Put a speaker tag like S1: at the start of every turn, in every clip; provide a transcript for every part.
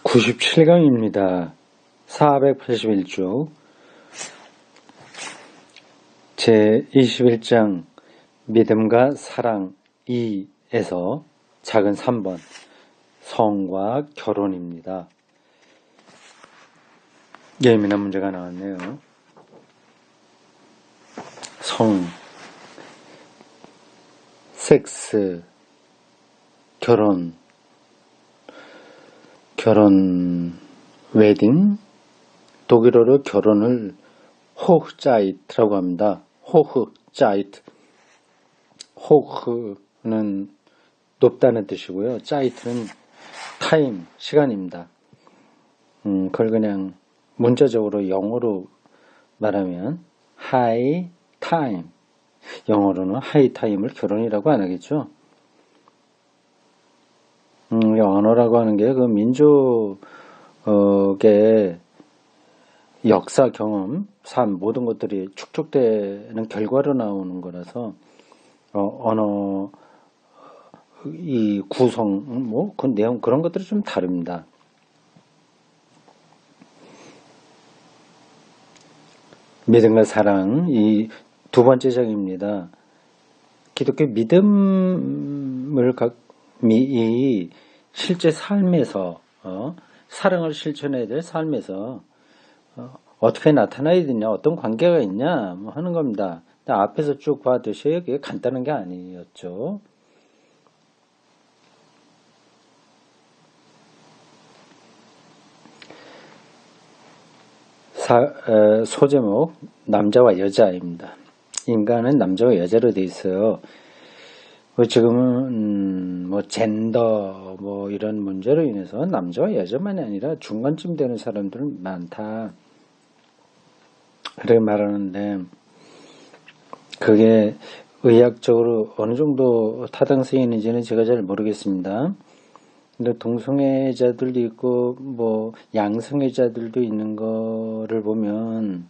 S1: 97강입니다. 481쪽 제21장 믿음과 사랑 2에서 작은 3번 성과 결혼입니다. 예민한 문제가 나왔네요. 성, 섹스, 결혼, 웨딩, 독일어로 결혼을 호흐자이트라고 합니다. 호흐자이트. 호흐는 높다는 뜻이고요. 자이트는 타임, 시간입니다. 그걸 그냥 문자적으로 영어로 말하면 하이 타임. 영어로는 하이 타임을 결혼이라고 안 하겠죠. 언어라고 하는 게 그 민족의 역사, 경험, 삶 모든 것들이 축적되는 결과로 나오는 거라서 언어 이 구성 그 내용 그런 것들이 좀 다릅니다. 믿음과 사랑 이 두 번째 장입니다. 기독교 믿음을 이 실제 삶에서 사랑을 실천해야 될 삶에서 어떻게 나타나야 되냐, 어떤 관계가 있냐 뭐 하는 겁니다. 앞에서 쭉 봐두셔야 그게 간단한 게 아니었죠. 소제목 남자와 여자입니다. 인간은 남자와 여자로 돼 있어요. 지금은 젠더 이런 문제로 인해서 남자와 여자만이 아니라 중간쯤 되는 사람들은 많다. 그렇게 말하는데 그게 의학적으로 어느 정도 타당성이 있는지는 제가 잘 모르겠습니다. 근데 동성애자들도 있고 양성애자들도 있는 거를 보면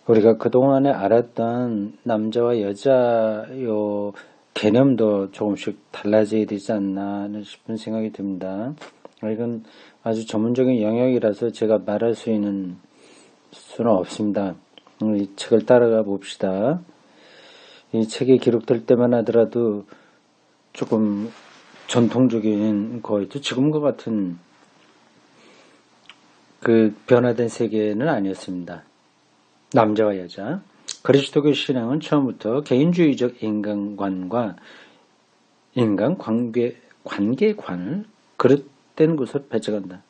S1: 우리가 그동안에 알았던 남자와 여자 개념도 조금씩 달라져야 되지 않나 싶은 생각이 듭니다. 이건 아주 전문적인 영역이라서 제가 말할 수 있는 수는 없습니다. 이 책을 따라가 봅시다. 이 책에 기록될 때만 하더라도 조금 전통적인 거였죠. 지금과 같은 그 변화된 세계는 아니었습니다. 남자와 여자. 그리스도교 신앙은 처음부터 개인주의적 인간관과 인간 관계관을 그릇된 곳으로 배척한다.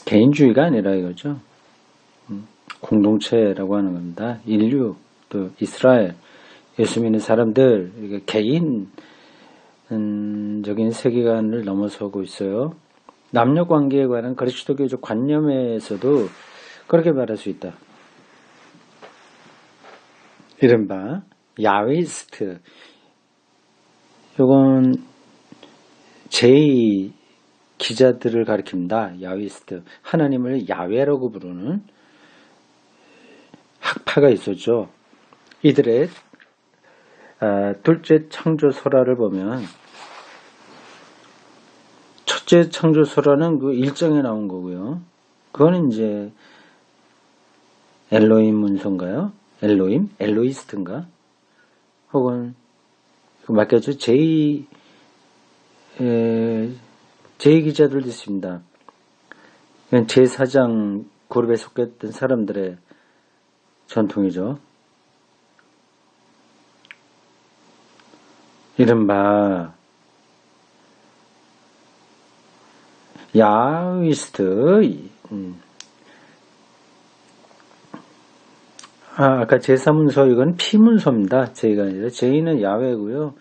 S1: 개인주의가 아니라 이거죠. 공동체라고 하는 겁니다. 인류, 또 이스라엘, 예수 믿는 사람들, 개인적인 세계관을 넘어서고 있어요. 남녀 관계에 관한 그리스도교적 관념에서도 그렇게 말할 수 있다. 이른바 야훼이스트. 이건 제2 기자들을 가리킵니다. 야훼이스트. 하나님을 야훼라고 부르는 학파가 있었죠. 이들의 둘째 창조설화를 보면 첫째 창조설화는 그 1장에 나온 거고요. 그거는 이제 엘로힘 문서인가요? 엘로이스트인가? 혹은 맞겠죠? 제2 기자들도 있습니다. 제4장 그룹에 속했던 사람들의 전통이죠. 이른바 야훼이스트. 아까 제3문서 이건 피문서입니다. 제가 아니라 제이는 야훼고요.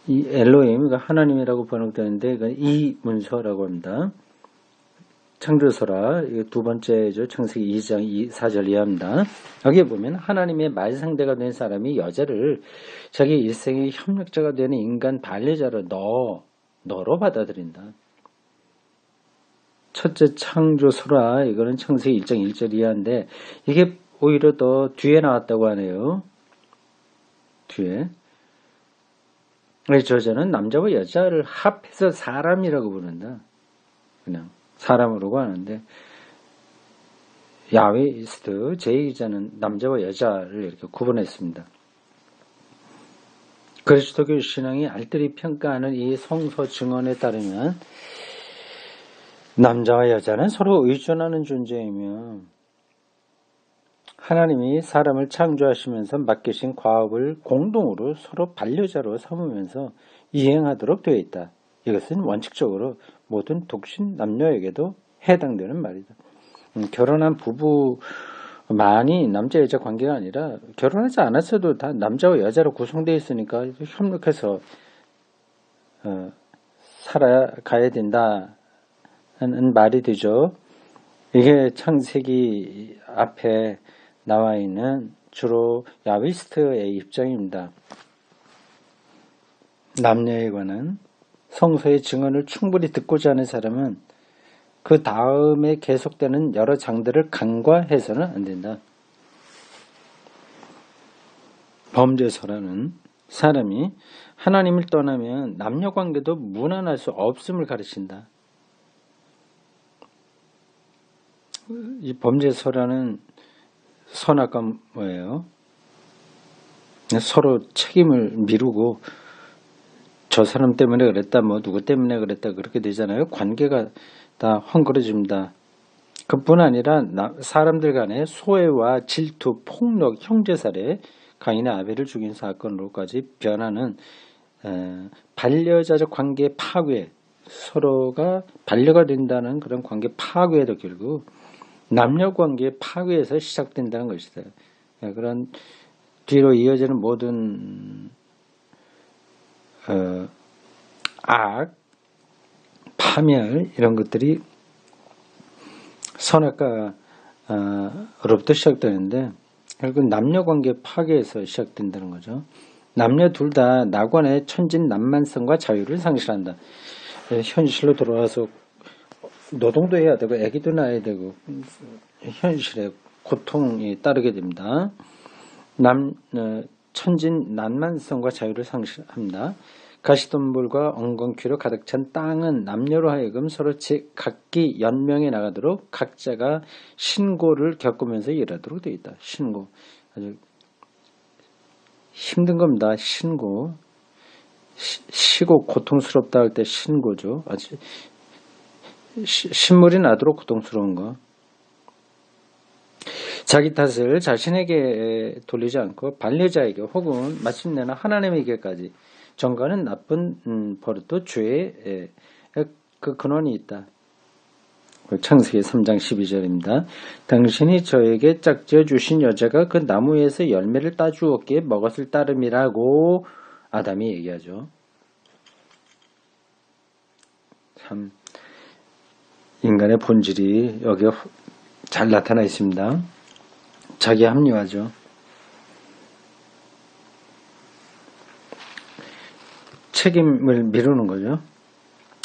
S1: 이 엘로힘, 하나님이라고 번역되는데 이건 이 문서라고 합니다. 창조설화 두 번째죠. 창세기 2장 4절 이하입니다. 여기에 보면 하나님의 말상대가 된 사람이 여자를 자기 일생의 협력자가 되는 인간 반려자로 너로 받아들인다. 첫째 창조설화 이거는 창세기 1장 1절 이하인데 이게 오히려 더 뒤에 나왔다고 하네요. 뒤에 저자는 남자와 여자를 합해서 사람이라고 부른다. 그냥 사람으로고 하는데, 야훼이스트 제2기자는 남자와 여자를 이렇게 구분했습니다. 그리스도교 신앙이 알뜰히 평가하는 이 성서 증언에 따르면 남자와 여자는 서로 의존하는 존재이며 하나님이 사람을 창조하시면서 맡기신 과업을 공동으로 서로 반려자로 삼으면서 이행하도록 되어 있다. 이것은 원칙적으로 모든 독신 남녀에게도 해당되는 말이다. 결혼한 부부만이 남자 여자 관계가 아니라 결혼하지 않았어도 다 남자와 여자로 구성되어 있으니까 협력해서 살아가야 된다는 말이 되죠. 이게 창세기 앞에 나와 있는 주로 야훼이스트의 입장입니다. 남녀에 관한 성서의 증언을 충분히 듣고자 하는 사람은 그 다음에 계속되는 여러 장들을 간과해서는 안 된다. 범죄서라는 사람이 하나님을 떠나면 남녀관계도 무난할 수 없음을 가르친다. 이 범죄서라는 선악과 뭐예요? 서로 책임을 미루고 저 사람 때문에 그랬다, 뭐 누구 때문에 그랬다 그렇게 되잖아요. 관계가 다 헝클어집니다. 그뿐 아니라 사람들 간의 소외와 질투, 폭력, 형제살해, 가인의 아벨을 죽인 사건으로까지 변하는 반려자적 관계 파괴, 서로가 반려가 된다는 그런 관계 파괴도 결국 남녀관계 파괴에서 시작된다는 것이다. 그런 뒤로 이어지는 모든 악, 파멸 이런 것들이 선악과로부터 시작되는데 결국 남녀관계 파괴에서 시작된다는 거죠. 남녀 둘 다 낙원의 천진난만성과 자유를 상실한다. 현실로 돌아와서 노동도 해야 되고 아기도 낳아야 되고 현실에 고통이 따르게 됩니다. 천진난만성과 자유를 상실합니다. 가시덤불과 엉겅퀴로 가득 찬 땅은 남녀로 하여금 서로 각기 연명해 나가도록 각자가 신고를 겪으면서 일하도록 되어 있다. 신고. 아주 힘든 겁니다. 신고. 쉬고 고통스럽다 할 때 신고죠. 아주 신물이 나도록 고통스러운 거. 자기 탓을 자신에게 돌리지 않고 반려자에게 혹은 마침내는 하나님에게까지 전가는 나쁜 버릇도 죄의 그 근원이 있다. 창세기 3장 12절입니다. 당신이 저에게 짝지어 주신 여자가 그 나무에서 열매를 따주었기에 먹었을 따름이라고 아담이 얘기하죠. 참 인간의 본질이 여기에 잘 나타나 있습니다. 자기 합리화죠. 책임을 미루는 거죠.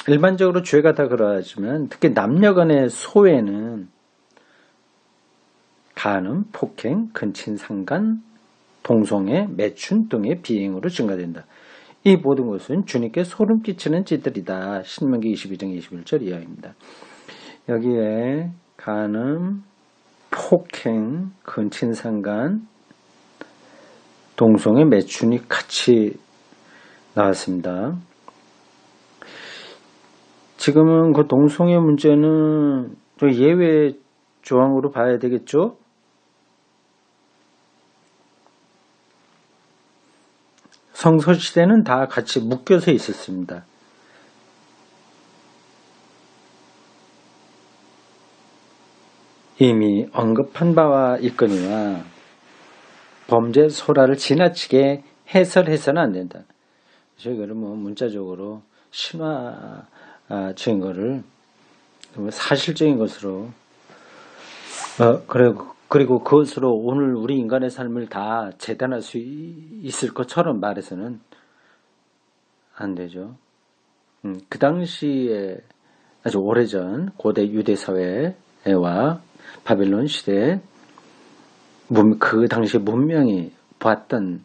S1: 일반적으로 죄가 다 그러하지만 특히 남녀 간의 소외는 간음, 폭행, 근친상간, 동성애, 매춘 등의 비행으로 증가된다. 이 모든 것은 주님께 소름 끼치는 짓들이다. 신명기 22장 21절 이하입니다. 여기에 간음, 폭행, 근친상간, 동성애, 매춘이 같이 나왔습니다. 지금은 그 동성애 문제는 좀 예외 조항으로 봐야 되겠죠? 성서시대는 다 같이 묶여서 있었습니다. 이미 언급한 바와 있거니와 범죄 소라를 지나치게 해설해서는 안 된다. 이거를 뭐 문자적으로 신화적인 거를 사실적인 것으로 그리고 그것으로 오늘 우리 인간의 삶을 다 재단할 수 있을 것처럼 말해서는 안 되죠. 그 당시에 아주 오래전 고대 유대 사회와 바빌론 시대 그 당시 문명이 봤던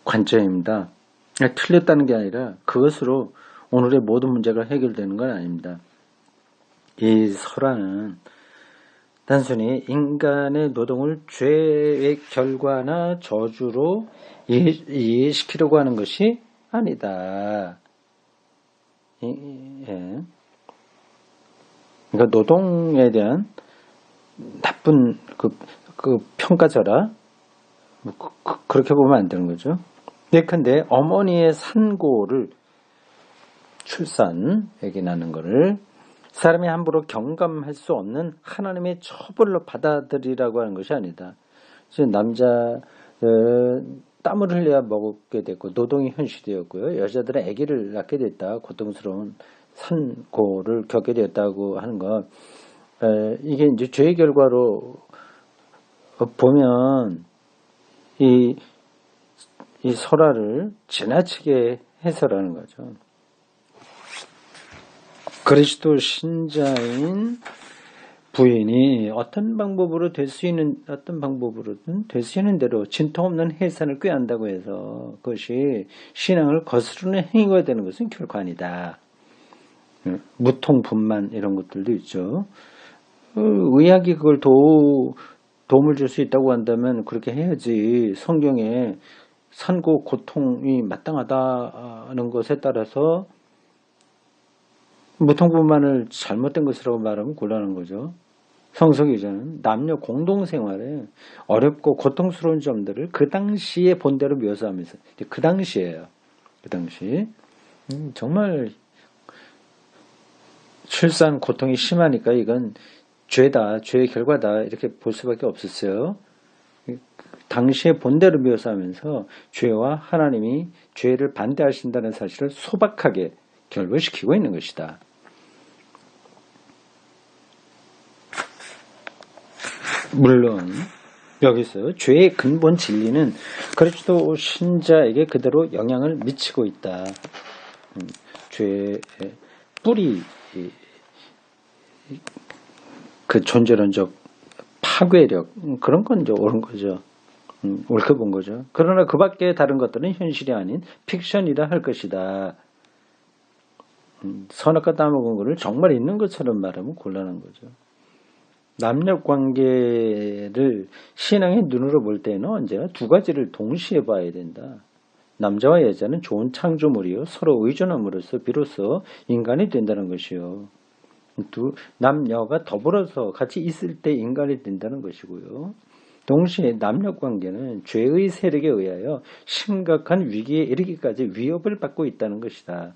S1: 관점입니다. 틀렸다는 게 아니라 그것으로 오늘의 모든 문제가 해결되는 건 아닙니다. 이 설화는 단순히 인간의 노동을 죄의 결과나 저주로 이해시키려고 하는 것이 아니다. 예. 그러니까 노동에 대한 나쁜 그 평가절하 그렇게 보면 안 되는 거죠. 예컨대 어머니의 산고를 출산, 아기 낳는 거를 사람이 함부로 경감할 수 없는 하나님의 처벌로 받아들이라고 하는 것이 아니다. 지금 남자 땀을 흘려야 먹게 됐고 노동이 현실이었고요. 여자들은 아기를 낳게 됐다. 고통스러운 산고를 겪게 됐다고 하는 것. 이게 이제 죄의 결과로 보면 이 설화를 지나치게 해설하는 거죠. 그리스도 신자인 부인이 어떤 방법으로든 될 수 있는 대로 진통 없는 해산을 꾀한다고 해서 그것이 신앙을 거스르는 행위가 되는 것은 결코 아니다. 무통, 분만 이런 것들도 있죠. 의학이 그걸 도움을 줄 수 있다고 한다면 그렇게 해야지. 성경에 산고 고통이 마땅하다는 것에 따라서 무통분만을 잘못된 것이라고 말하면 곤란한 거죠. 성서기자는 남녀 공동생활에 어렵고 고통스러운 점들을 그 당시의 본대로 묘사하면서 그 당시에요. 그 당시 정말 출산 고통이 심하니까 이건 죄다, 죄의 결과다 이렇게 볼 수밖에 없었어요. 당시의 본대로 묘사하면서 죄와 하나님이 죄를 반대하신다는 사실을 소박하게 결부시키고 있는 것이다. 물론 여기서 죄의 근본 진리는 그리스도 신자에게 그대로 영향을 미치고 있다. 죄의 뿌리, 그 존재론적 파괴력 그런 건 이제 옳은 거죠. 옳게 본 거죠. 그러나 그 밖에 다른 것들은 현실이 아닌 픽션이라 할 것이다. 선악과 따먹은 것을 정말 있는 것처럼 말하면 곤란한 거죠. 남녀관계를 신앙의 눈으로 볼 때는 언제나 두 가지를 동시에 봐야 된다. 남자와 여자는 좋은 창조물이요 서로 의존함으로써 비로소 인간이 된다는 것이요. 남녀가 더불어서 같이 있을 때 인간이 된다는 것이고요. 동시에 남녀관계는 죄의 세력에 의하여 심각한 위기에 이르기까지 위협을 받고 있다는 것이다.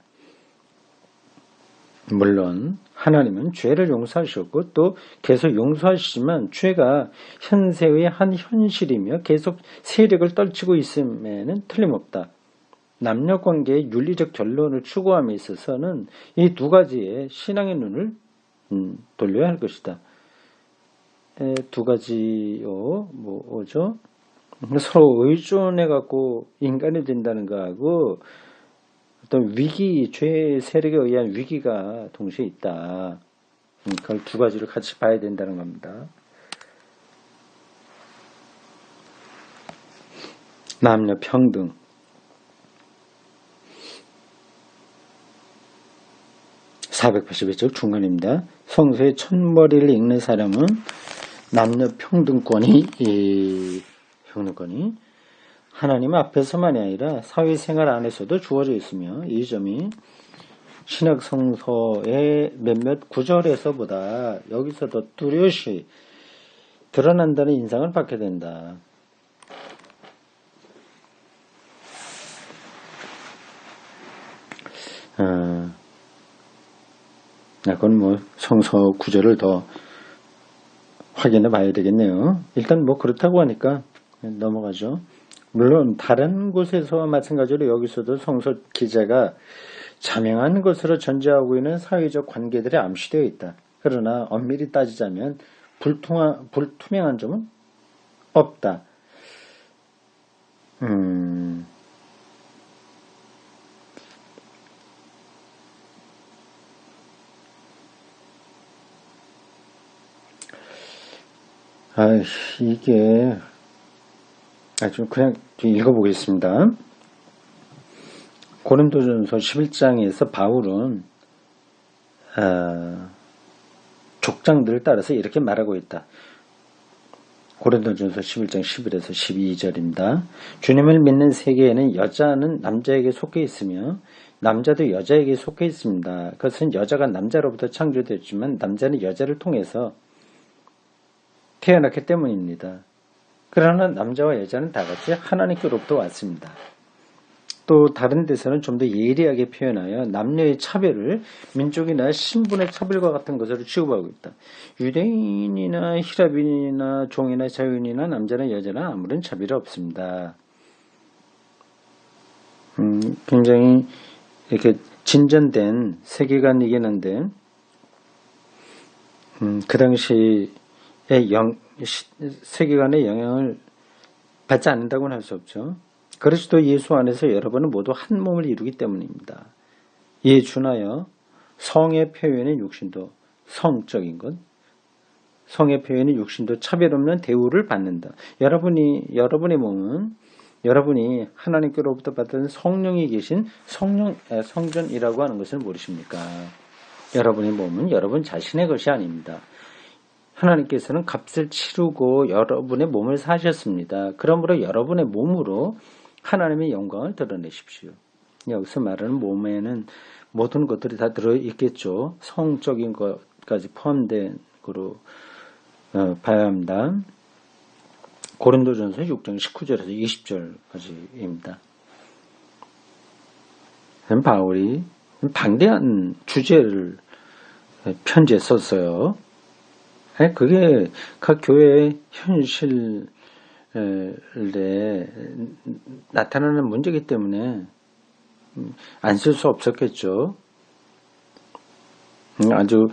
S1: 물론 하나님은 죄를 용서하셨고 또 계속 용서하시지만 죄가 현세의 한 현실이며 계속 세력을 떨치고 있음에는 틀림없다. 남녀관계의 윤리적 결론을 추구함에 있어서는 이 두 가지의 신앙의 눈을 돌려야 할 것이다. 두 가지요, 뭐죠? 서로 의존해 갖고 인간이 된다는 거하고 어떤 위기, 죄의 세력에 의한 위기가 동시에 있다. 그걸 두 가지를 같이 봐야 된다는 겁니다. 남녀 평등. 481쪽 중간입니다. 성서의 첫머리를 읽는 사람은 남녀 평등권이 하나님 앞에서만이 아니라 사회생활 안에서도 주어져 있으며 이 점이 신약 성서의 몇몇 구절에서보다 여기서 더 뚜렷이 드러난다는 인상을 받게 된다. 그건 뭐 성서 구절을 더 확인해 봐야 되겠네요. 일단 뭐 그렇다고 하니까 넘어가죠. 물론 다른 곳에서와 마찬가지로 여기서도 성서 기자가 자명한 것으로 전제하고 있는 사회적 관계들이 암시되어 있다. 그러나 엄밀히 따지자면 불투명한 점은 없다. 이게 좀 그냥 읽어보겠습니다. 고린도전서 11장에서 바울은 족장들을 따라서 이렇게 말하고 있다. 고린도전서 11장 11에서 12절입니다. 주님을 믿는 세계에는 여자는 남자에게 속해 있으며 남자도 여자에게 속해 있습니다. 그것은 여자가 남자로부터 창조되었지만 남자는 여자를 통해서 태어났기 때문입니다. 그러나 남자와 여자는 다 같이 하나님께로부터 왔습니다. 또 다른 데서는 좀 더 예리하게 표현하여 남녀의 차별을 민족이나 신분의 차별과 같은 것으로 취급하고 있다. 유대인이나 히라빈이나 종이나 자유인이나 남자나 여자나 아무런 차별이 없습니다. 굉장히 이렇게 진전된 세계관이긴 한데 그 당시의 세계관의 영향을 받지 않는다고는 할 수 없죠. 그리스도 예수 안에서 여러분은 모두 한 몸을 이루기 때문입니다. 이에 준하여 성의 표현인 육신도 성적인 것, 성의 표현인 육신도 차별 없는 대우를 받는다. 여러분의 몸은 여러분이 하나님께로부터 받은 성령이 계신 성전이라고 하는 것을 모르십니까? 여러분의 몸은 여러분 자신의 것이 아닙니다. 하나님께서는 값을 치르고 여러분의 몸을 사셨습니다. 그러므로 여러분의 몸으로 하나님의 영광을 드러내십시오. 여기서 말하는 몸에는 모든 것들이 다 들어있겠죠. 성적인 것까지 포함된 거로 봐야 합니다. 고린도전서 6장 19절에서 20절까지입니다. 바울이 방대한 주제를 편지에 썼어요. 그게 각 교회의 현실에 나타나는 문제이기 때문에 안 쓸 수 없었겠죠. 아주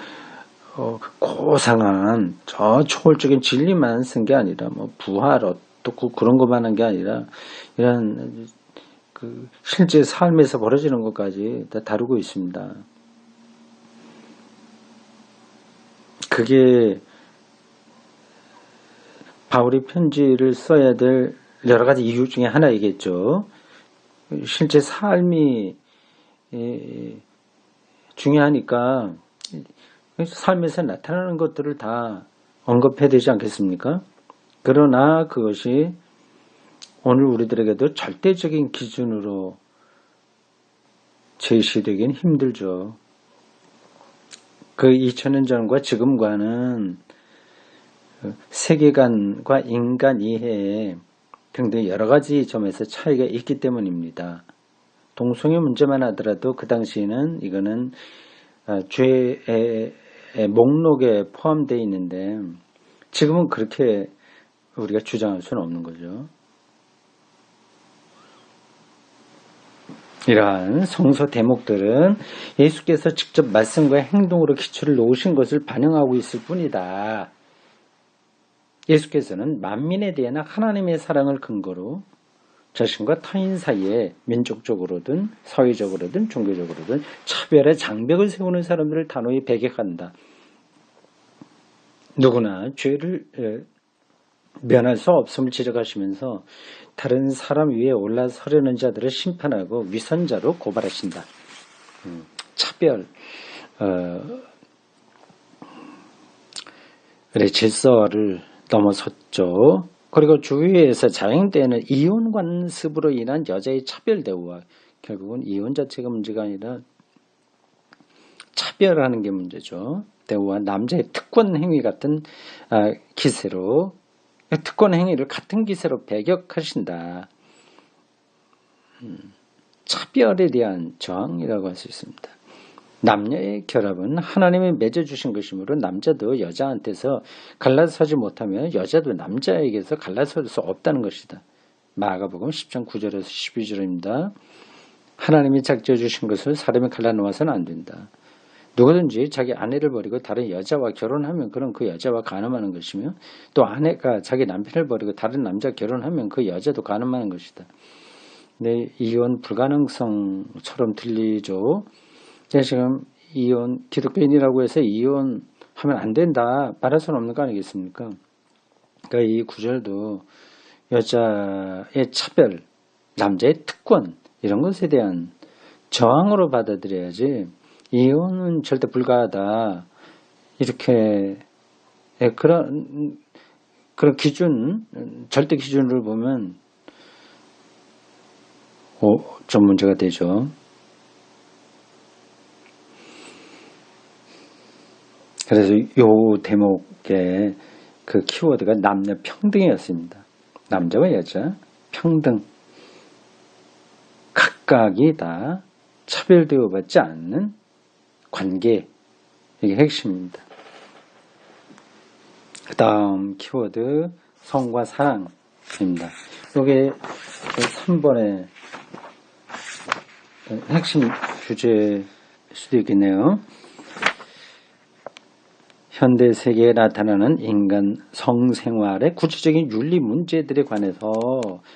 S1: 고상한 저 초월적인 진리만 쓴 게 아니라 뭐 부활 어떻고 그런 것만 한 게 아니라 이런 그 실제 삶에서 벌어지는 것까지 다 다루고 있습니다. 그게 바울이 편지를 써야 될 여러 가지 이유 중에 하나이겠죠. 실제 삶이 중요하니까 삶에서 나타나는 것들을 다 언급해야 되지 않겠습니까? 그러나 그것이 오늘 우리들에게도 절대적인 기준으로 제시되긴 힘들죠. 그 2000년 전과 지금과는 세계관과 인간 이해 등등 여러 가지 점에서 차이가 있기 때문입니다. 동성애 문제만 하더라도 그 당시에는 이거는 죄의 목록에 포함되어 있는데 지금은 그렇게 우리가 주장할 수는 없는 거죠. 이러한 성서 대목들은 예수께서 직접 말씀과 행동으로 기초를 놓으신 것을 반영하고 있을 뿐이다. 예수께서는 만민에 대한 하나님의 사랑을 근거로 자신과 타인 사이에 민족적으로든 사회적으로든 종교적으로든 차별의 장벽을 세우는 사람들을 단호히 배격한다. 누구나 죄를 면할 수 없음을 지적하시면서 다른 사람 위에 올라서려는 자들을 심판하고 위선자로 고발하신다. 차별, 질서를 넘어섰죠. 그리고 주위에서 자행되는 이혼 관습으로 인한 여자의 차별 대우와 결국은 이혼 자체가 문제가 아니라 차별하는 게 문제죠. 대우와 남자의 특권 행위 같은 기세로 특권 행위를 같은 기세로 배격하신다. 차별에 대한 저항이라고 할 수 있습니다. 남녀의 결합은 하나님이 맺어주신 것이므로 남자도 여자한테서 갈라서지 못하면 여자도 남자에게서 갈라설 수 없다는 것이다. 마가복음 10장 9절에서 12절입니다. 하나님이 작정해주신 것을 사람이 갈라놓아서는 안 된다. 누구든지 자기 아내를 버리고 다른 여자와 결혼하면 그런 그 여자와 간음하는 것이며 또 아내가 자기 남편을 버리고 다른 남자 결혼하면 그 여자도 간음하는 것이다. 네, 이혼 불가능성처럼 들리죠. 지금 이혼, 기독교인이라고 해서 이혼하면 안 된다 말할 수는 없는 거 아니겠습니까? 그러니까 이 구절도 여자의 차별, 남자의 특권 이런 것에 대한 저항으로 받아들여야지 이혼은 절대 불가하다 이렇게 그런 기준 절대 기준으로 보면 좀 문제가 되죠. 그래서 요 대목의 그 키워드가 남녀 평등이었습니다. 남자와 여자 평등 각각이 다 차별되어 받지 않는 관계 이게 핵심입니다. 그 다음 키워드 성과 사랑입니다. 이게 3번의 핵심 주제일 수도 있겠네요. 현대 세계에 나타나는 인간 성생활의 구체적인 윤리 문제들에 관해서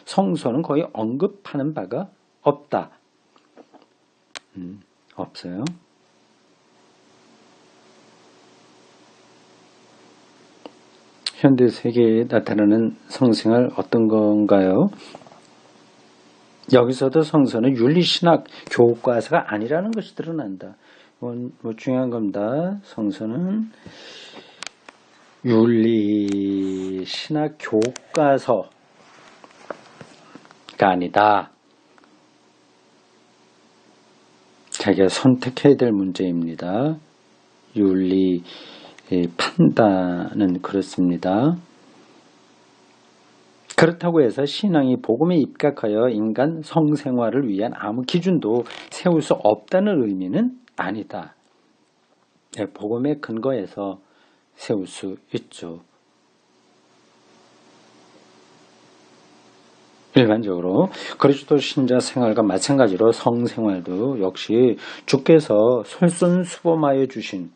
S1: 성서는 거의 언급하는 바가 없다. 없어요. 현대 세계에 나타나는 성생활 어떤 건가요? 여기서도 성서는 윤리신학 교과서가 아니라는 것이 드러난다. 뭐 중요한 겁니다. 성서는 윤리신학 교과서가 아니다. 자기가 선택해야 될 문제입니다. 윤리 판단은 그렇습니다. 그렇다고 해서 신앙이 복음에 입각하여 인간 성생활을 위한 아무 기준도 세울 수 없다는 의미는 아니다. 복음에 근거해서 세울 수 있죠. 일반적으로 그리스도 신자 생활과 마찬가지로 성생활도 역시 주께서 솔선수범하여 주신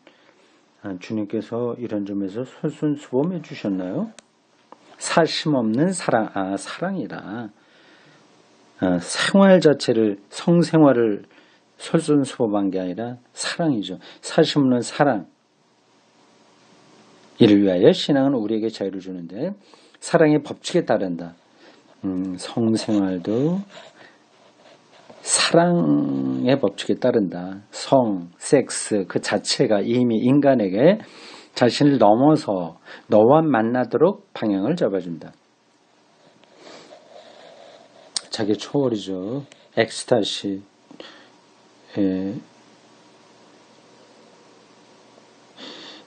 S1: 주님께서 이런 점에서 솔선수범해 주셨나요? 사심 없는 사랑, 사랑이라 생활 자체를 성생활을 솔선수범한 게 아니라 사랑이죠. 사심 없는 사랑. 이를 위하여 신앙은 우리에게 자유를 주는데 사랑의 법칙에 따른다. 성생활도 사랑의 법칙에 따른다. 성, 섹스 그 자체가 이미 인간에게 자신을 넘어서 너와 만나도록 방향을 잡아준다. 자기 초월이죠. 엑스타시.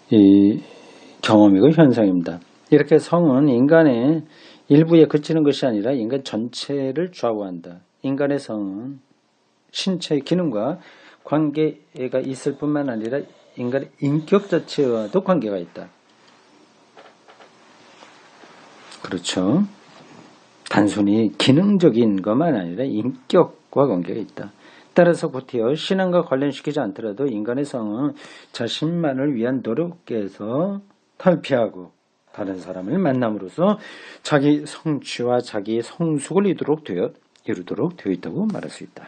S1: 이 경험이고 현상입니다. 이렇게 성은 인간의 일부에 그치는 것이 아니라 인간 전체를 좌우한다. 인간의 성은 신체의 기능과 관계가 있을 뿐만 아니라 인간의 인격 자체와도 관계가 있다. 그렇죠. 단순히 기능적인 것만 아니라 인격과 관계가 있다. 따라서 곧이어 신앙과 관련시키지 않더라도 인간의 성은 자신만을 위한 노력에서 탈피하고 다른 사람을 만남으로써 자기 성취와 자기 성숙을 이루도록 되어 있다고 말할 수 있다.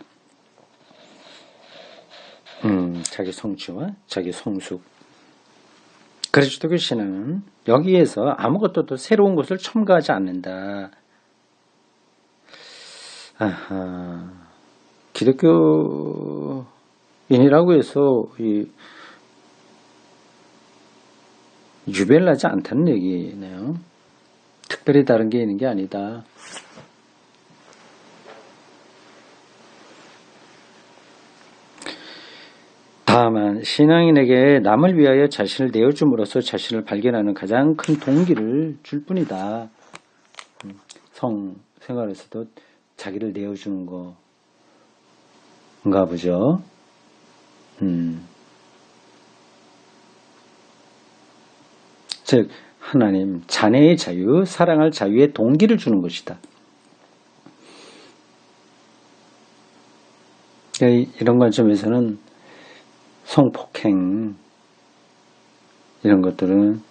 S1: 자기 성취와 자기 성숙. 그리스도교 신앙은 여기에서 아무것도 더 새로운 것을 첨가하지 않는다. 기독교인이라고 해서 유별나지 않다는 얘기네요. 특별히 다른 게 있는 게 아니다. 다만 신앙인에게 남을 위하여 자신을 내어줌으로써 자신을 발견하는 가장 큰 동기를 줄 뿐이다. 성생활에서도 자기를 내어주는 건가 보죠. 즉 하나님 자녀의 자유, 사랑할 자유의 동기를 주는 것이다. 이런 관점에서는 성폭행 이런 것들은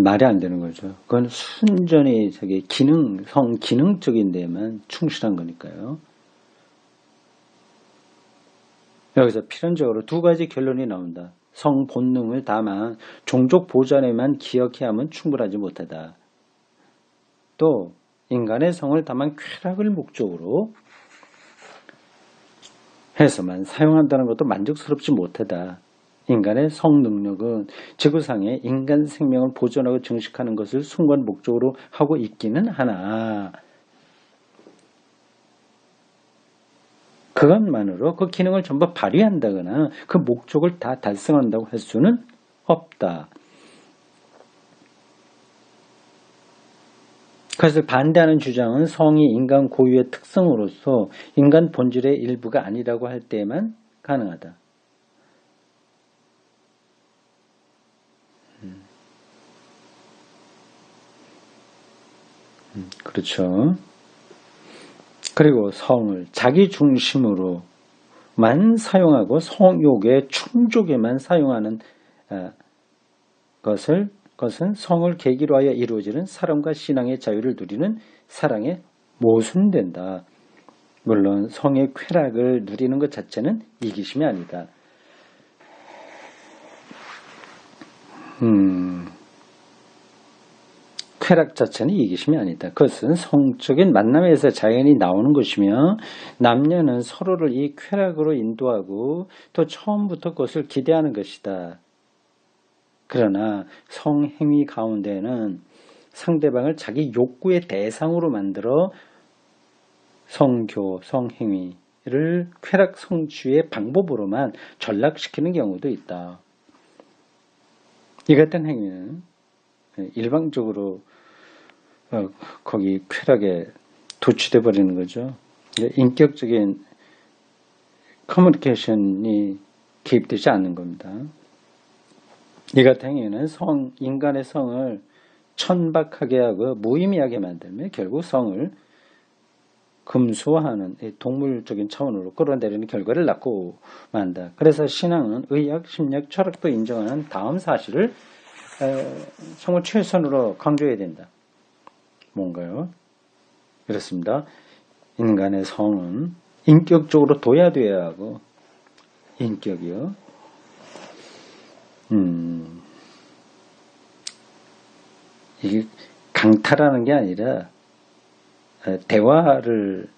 S1: 말이 안 되는 거죠. 그건 순전히 저기 기능적인 데만 충실한 거니까요. 여기서 필연적으로 두 가지 결론이 나온다. 성 본능을 다만 종족 보전에만 기억해야 하면 충분하지 못하다. 또 인간의 성을 다만 쾌락을 목적으로 해서만 사용한다는 것도 만족스럽지 못하다. 인간의 성능력은 지구상의 인간 생명을 보존하고 증식하는 것을 순간 목적으로 하고 있기는 하나 그것만으로 그 기능을 전부 발휘한다거나 그 목적을 다 달성한다고 할 수는 없다. 그래서 반대하는 주장은 성이 인간 고유의 특성으로서 인간 본질의 일부가 아니라고 할 때에만 가능하다. 그렇죠. 그리고 성을 자기 중심으로만 사용하고 성욕의 충족에만 사용하는 것은 성을 계기로 하여 이루어지는 사랑과 신앙의 자유를 누리는 사랑에 모순된다. 물론 성의 쾌락을 누리는 것 자체는 이기심이 아니다. 쾌락 자체는 이기심이 아니다. 그것은 성적인 만남에서 자연히 나오는 것이며 남녀는 서로를 이 쾌락으로 인도하고 또 처음부터 그것을 기대하는 것이다. 그러나 성행위 가운데는 상대방을 자기 욕구의 대상으로 만들어 성교, 성행위를 쾌락 성취의 방법으로만 전락시키는 경우도 있다. 이 같은 행위는 일방적으로 거기 쾌락에 도취돼 버리는 거죠. 인격적인 커뮤니케이션이 개입되지 않는 겁니다. 이 같은 행위는 인간의 성을 천박하게 하고 무의미하게 만들며 결국 성을 금수화하는 동물적인 차원으로 끌어내리는 결과를 낳고 만다. 그래서 신앙은 의학, 심리학, 철학도 인정하는 다음 사실을 정말 최선으로 강조해야 된다. 뭔가요? 그렇습니다. 인간의 성은 인격적으로 도야되어야 하고 인격이요. 이게 강탈하는 게 아니라 대화를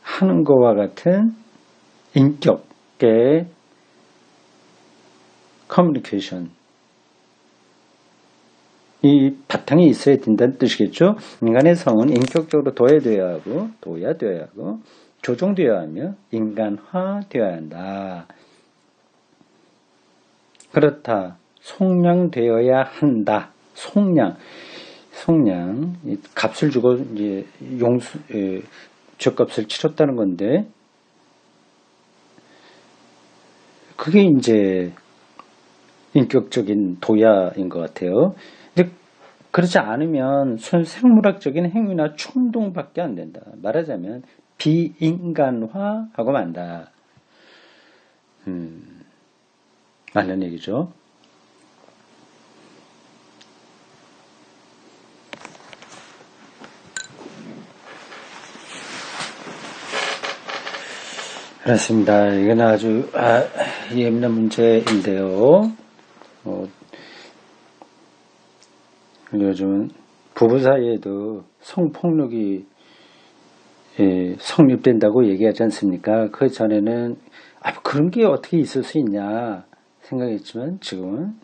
S1: 하는 것과 같은 인격의 커뮤니케이션 이 바탕이 있어야 된다는 뜻이겠죠. 인간의 성은 인격적으로 도야되어야 하고 조정되어야 하며 인간화되어야 한다. 그렇다. 속량되어야 한다. 속량 값을 주고 이제 죗값을 치렀다는 건데 그게 이제 인격적인 도야인 것 같아요. 근데 그렇지 않으면 생물학적인 행위나 충동밖에 안 된다. 말하자면 비인간화하고 만다. 맞는 얘기죠. 그렇습니다. 이건 아주 예민한 문제인데요. 요즘은 부부 사이에도 성폭력이 성립된다고 얘기하지 않습니까? 그 전에는 그런 게 어떻게 있을 수 있냐 생각했지만 지금은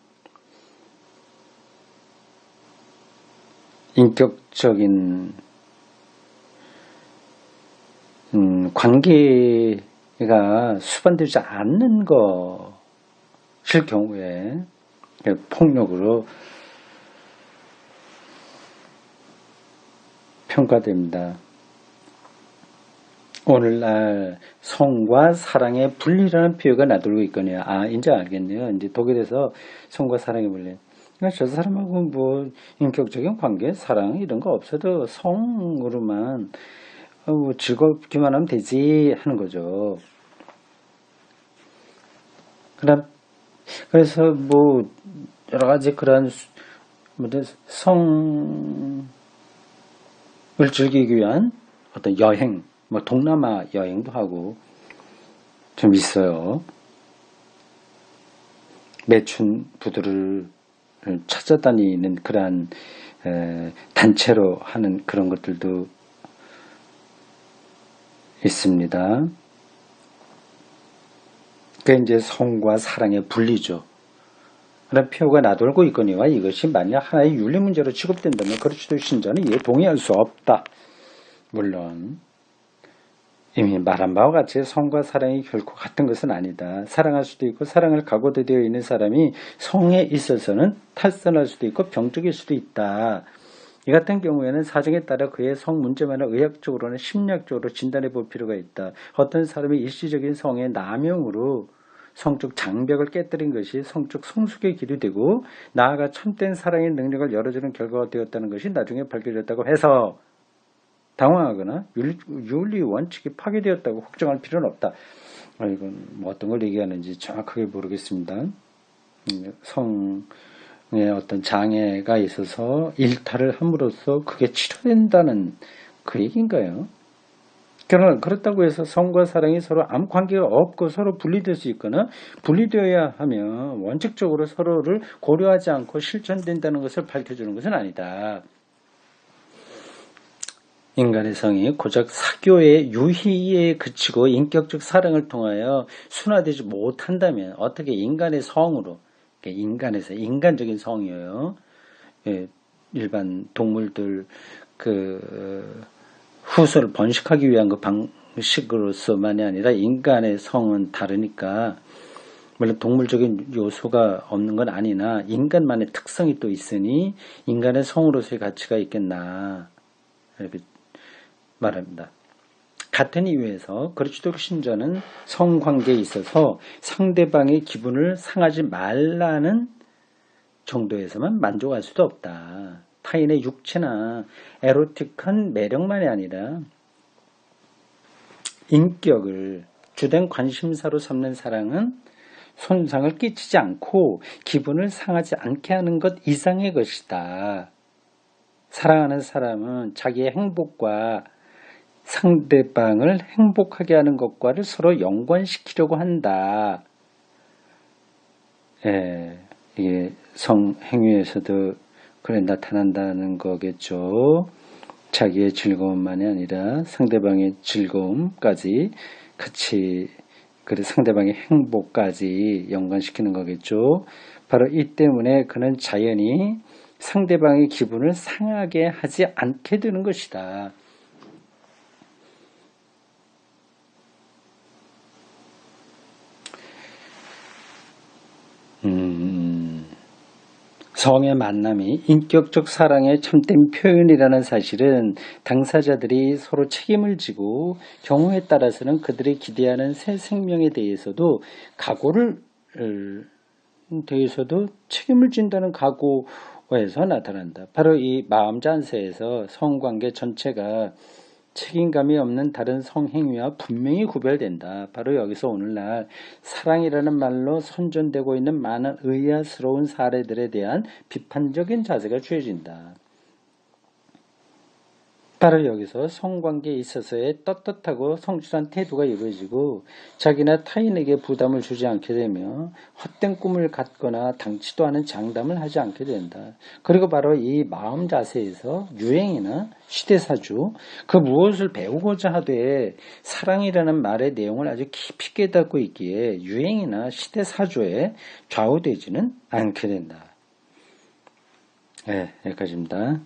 S1: 인격적인 관계가 수반되지 않는 것일 경우에 폭력으로 평가됩니다. 오늘날 성과 사랑의 분리라는 표현가 나돌고 있거든요. 이제 알겠네요. 이제 독일에서 성과 사랑의 분리. 그러니까 저 사람하고 뭐 인격적인 관계, 사랑 이런 거 없어도 성으로만 즐겁기만 하면 되지 하는 거죠. 그래서 뭐 여러 가지 그런 성을 즐기기 위한 어떤 여행, 뭐 동남아 여행도 하고 좀 있어요. 매춘 부두를 찾아다니는 그러한 단체로 하는 그런 것들도 있습니다. 그게 이제 성과 사랑의 분리죠. 그런 표가 나돌고 있거니와 이것이 만약 하나의 윤리 문제로 취급된다면 그리스도 신자는 이에 동의할 수 없다. 물론 이미 말한 바와 같이 성과 사랑이 결코 같은 것은 아니다. 사랑할 수도 있고 사랑을 각오되어 있는 사람이 성에 있어서는 탈선할 수도 있고 병적일 수도 있다. 이 같은 경우에는 사정에 따라 그의 성 문제만을 의학적으로는 심리학적으로 진단해 볼 필요가 있다. 어떤 사람이 일시적인 성의 남용으로 성적 장벽을 깨뜨린 것이 성적 성숙의 길이 되고 나아가 참된 사랑의 능력을 열어주는 결과가 되었다는 것이 나중에 밝혀졌다고 해서 당황하거나 윤리 원칙이 파괴되었다고 걱정할 필요는 없다. 이건 뭐 어떤 걸 얘기하는지 정확하게 모르겠습니다. 성에 어떤 장애가 있어서 일탈을 함으로써 그게 치료된다는 그 얘기인가요? 그러나 그렇다고 해서 성과 사랑이 서로 아무 관계가 없고 서로 분리될 수 있거나 분리되어야 하면 원칙적으로 서로를 고려하지 않고 실천된다는 것을 밝혀주는 것은 아니다. 인간의 성이 고작 사교의 유희에 그치고 인격적 사랑을 통하여 순화되지 못한다면 어떻게 인간의 성으로, 인간에서 인간적인 성이에요. 일반 동물들 후손을 번식하기 위한 그 방식으로서만이 아니라 인간의 성은 다르니까 물론 동물적인 요소가 없는 건 아니나 인간만의 특성이 또 있으니 인간의 성으로서의 가치가 있겠나 이렇게 말합니다. 같은 이유에서 그리스도 신자는 성관계에 있어서 상대방의 기분을 상하지 말라는 정도에서만 만족할 수도 없다. 타인의 육체나 에로틱한 매력만이 아니라 인격을 주된 관심사로 삼는 사랑은 손상을 끼치지 않고 기분을 상하지 않게 하는 것 이상의 것이다. 사랑하는 사람은 자기의 행복과 상대방을 행복하게 하는 것과를 서로 연관시키려고 한다. 이게 성행위에서도 그래 나타난다는 거겠죠. 자기의 즐거움만이 아니라 상대방의 즐거움까지 같이 그래 상대방의 행복까지 연관시키는 거겠죠. 바로 이 때문에 그는 자연히 상대방의 기분을 상하게 하지 않게 되는 것이다. 성의 만남이 인격적 사랑의 참된 표현이라는 사실은 당사자들이 서로 책임을 지고 경우에 따라서는 그들이 기대하는 새 생명에 대해서도 책임을 진다는 각오에서 나타난다. 바로 이 마음 잔세에서 성관계 전체가 책임감이 없는 다른 성행위와 분명히 구별된다. 바로 여기서 오늘날 사랑이라는 말로 선전되고 있는 많은 의아스러운 사례들에 대한 비판적인 자세가 취해진다. 바로 여기서 성관계에 있어서의 떳떳하고 성실한 태도가 이루어지고 자기나 타인에게 부담을 주지 않게 되며 헛된 꿈을 갖거나 당치도 않은 장담을 하지 않게 된다. 그리고 바로 이 마음 자세에서 유행이나 시대사주 그 무엇을 배우고자 하되 사랑이라는 말의 내용을 아주 깊이 깨닫고 있기에 유행이나 시대사주에 좌우되지는 않게 된다. 여기까지입니다.